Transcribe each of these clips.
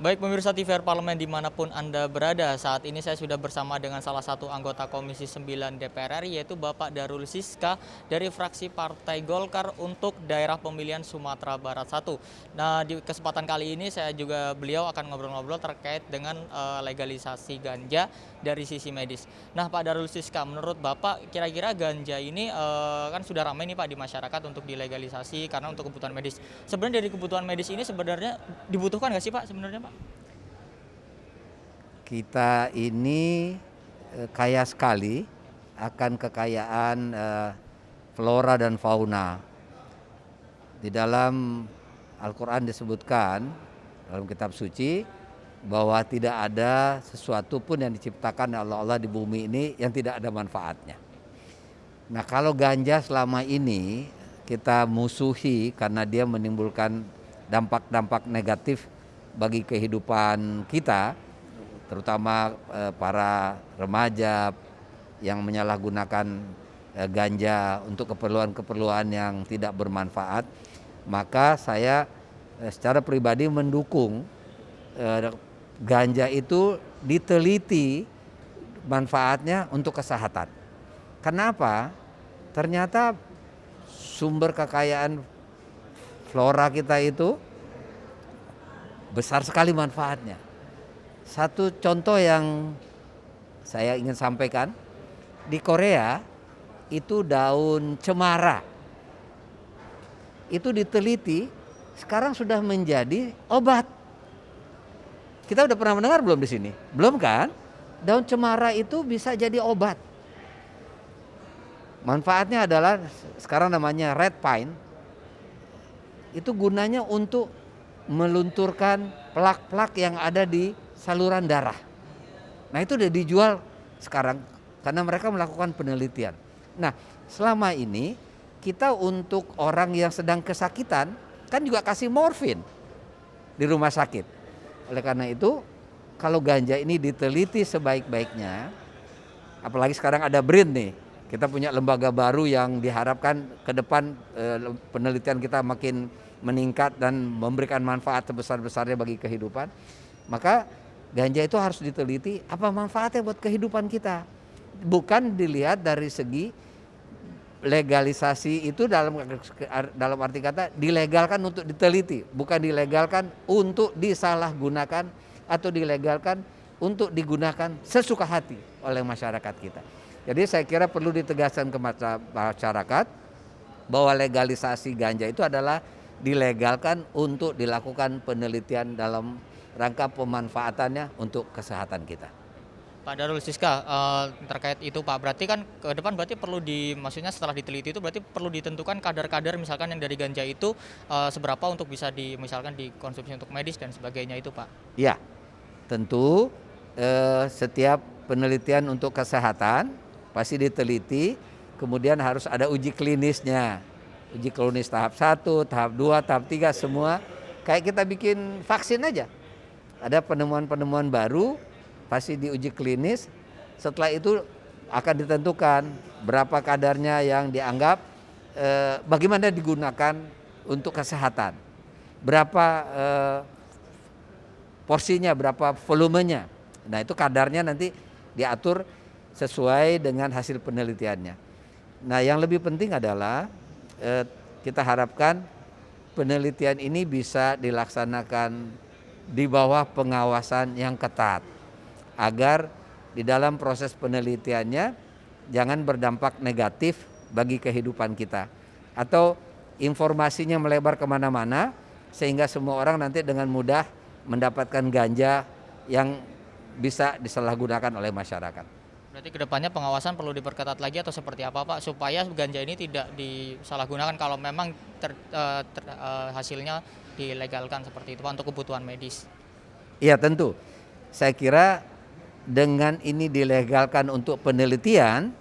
Baik pemirsa TVR Parlemen dimanapun Anda berada, saat ini saya sudah bersama dengan salah satu anggota Komisi 9 DPR RI yaitu Bapak Darul Siska dari fraksi Partai Golkar untuk daerah pemilihan Sumatera Barat 1. Nah di kesempatan kali ini beliau akan ngobrol-ngobrol terkait dengan legalisasi ganja dari sisi medis. Nah Pak Darul Siska, menurut Bapak kira-kira ganja ini kan sudah ramai nih Pak di masyarakat untuk dilegalisasi karena untuk kebutuhan medis. Sebenarnya dari kebutuhan medis ini sebenarnya dibutuhkan nggak sih Pak sebenarnya Pak? Kita ini kaya sekali akan kekayaan flora dan fauna. Di dalam Al-Quran disebutkan dalam kitab suci bahwa tidak ada sesuatu pun yang diciptakan oleh Allah di bumi ini yang tidak ada manfaatnya. Nah kalau ganja selama ini kita musuhi karena dia menimbulkan dampak-dampak negatif bagi kehidupan kita, terutama para remaja yang menyalahgunakan ganja untuk keperluan-keperluan yang tidak bermanfaat, maka saya secara pribadi mendukung ganja itu diteliti manfaatnya untuk kesehatan. Kenapa? Ternyata sumber kekayaan flora kita itu besar sekali manfaatnya. Satu contoh yang saya ingin sampaikan, di Korea itu daun cemara itu diteliti sekarang sudah menjadi obat. Kita udah pernah mendengar belum di sini? Belum kan? Daun cemara itu bisa jadi obat. Manfaatnya adalah sekarang namanya red pine. Itu gunanya untuk melunturkan plak-plak yang ada di saluran darah. Nah itu udah dijual sekarang karena mereka melakukan penelitian. Nah selama ini kita untuk orang yang sedang kesakitan kan juga kasih morfin di rumah sakit. Oleh karena itu kalau ganja ini diteliti sebaik-baiknya, apalagi sekarang ada BRIN nih, kita punya lembaga baru yang diharapkan ke depan penelitian kita makin meningkat dan memberikan manfaat sebesar-besarnya bagi kehidupan, maka ganja itu harus diteliti apa manfaatnya buat kehidupan kita. Bukan dilihat dari segi legalisasi itu dalam arti kata dilegalkan untuk diteliti, bukan dilegalkan untuk disalahgunakan atau dilegalkan untuk digunakan sesuka hati oleh masyarakat kita. Jadi saya kira perlu ditegaskan ke masyarakat bahwa legalisasi ganja itu adalah dilegalkan untuk dilakukan penelitian dalam rangka pemanfaatannya untuk kesehatan kita. Pak Darul Siska, terkait itu Pak, berarti kan ke depan berarti maksudnya setelah diteliti itu berarti perlu ditentukan kadar-kadar misalkan yang dari ganja itu seberapa untuk bisa misalkan dikonsumsi untuk medis dan sebagainya itu Pak? Ya, tentu setiap penelitian untuk kesehatan pasti diteliti, kemudian harus ada uji klinisnya. Uji klinis tahap 1, tahap 2, tahap 3 semua. Kayak kita bikin vaksin aja. Ada penemuan-penemuan baru, pasti diuji klinis. Setelah itu akan ditentukan berapa kadarnya yang dianggap bagaimana digunakan untuk kesehatan. Berapa porsinya, berapa volumenya. Nah itu kadarnya nanti diatur sesuai dengan hasil penelitiannya. Nah yang lebih penting adalah kita harapkan penelitian ini bisa dilaksanakan di bawah pengawasan yang ketat agar di dalam proses penelitiannya jangan berdampak negatif bagi kehidupan kita atau informasinya melebar kemana-mana sehingga semua orang nanti dengan mudah mendapatkan ganja yang bisa disalahgunakan oleh masyarakat. Berarti kedepannya pengawasan perlu diperketat lagi atau seperti apa Pak supaya ganja ini tidak disalahgunakan kalau memang hasilnya dilegalkan seperti itu Pak untuk kebutuhan medis? Iya tentu, saya kira dengan ini dilegalkan untuk penelitian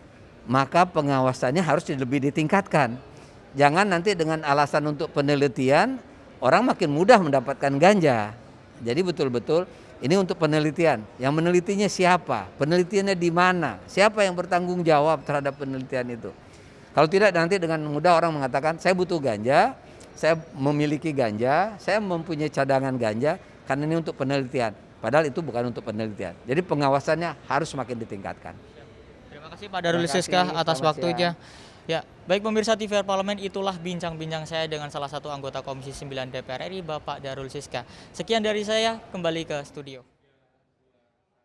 maka pengawasannya harus lebih ditingkatkan. Jangan nanti dengan alasan untuk penelitian orang makin mudah mendapatkan ganja. Jadi betul-betul ini untuk penelitian. Yang menelitinya siapa? Penelitiannya di mana? Siapa yang bertanggung jawab terhadap penelitian itu? Kalau tidak nanti dengan mudah orang mengatakan saya butuh ganja, saya memiliki ganja, saya mempunyai cadangan ganja karena ini untuk penelitian. Padahal itu bukan untuk penelitian. Jadi pengawasannya harus semakin ditingkatkan. Terima kasih Pak Darul Siska atas waktunya. Ya, baik pemirsa TVR Parlemen, itulah bincang-bincang saya dengan salah satu anggota Komisi 9 DPR RI, Bapak Darul Siska. Sekian dari saya, kembali ke studio.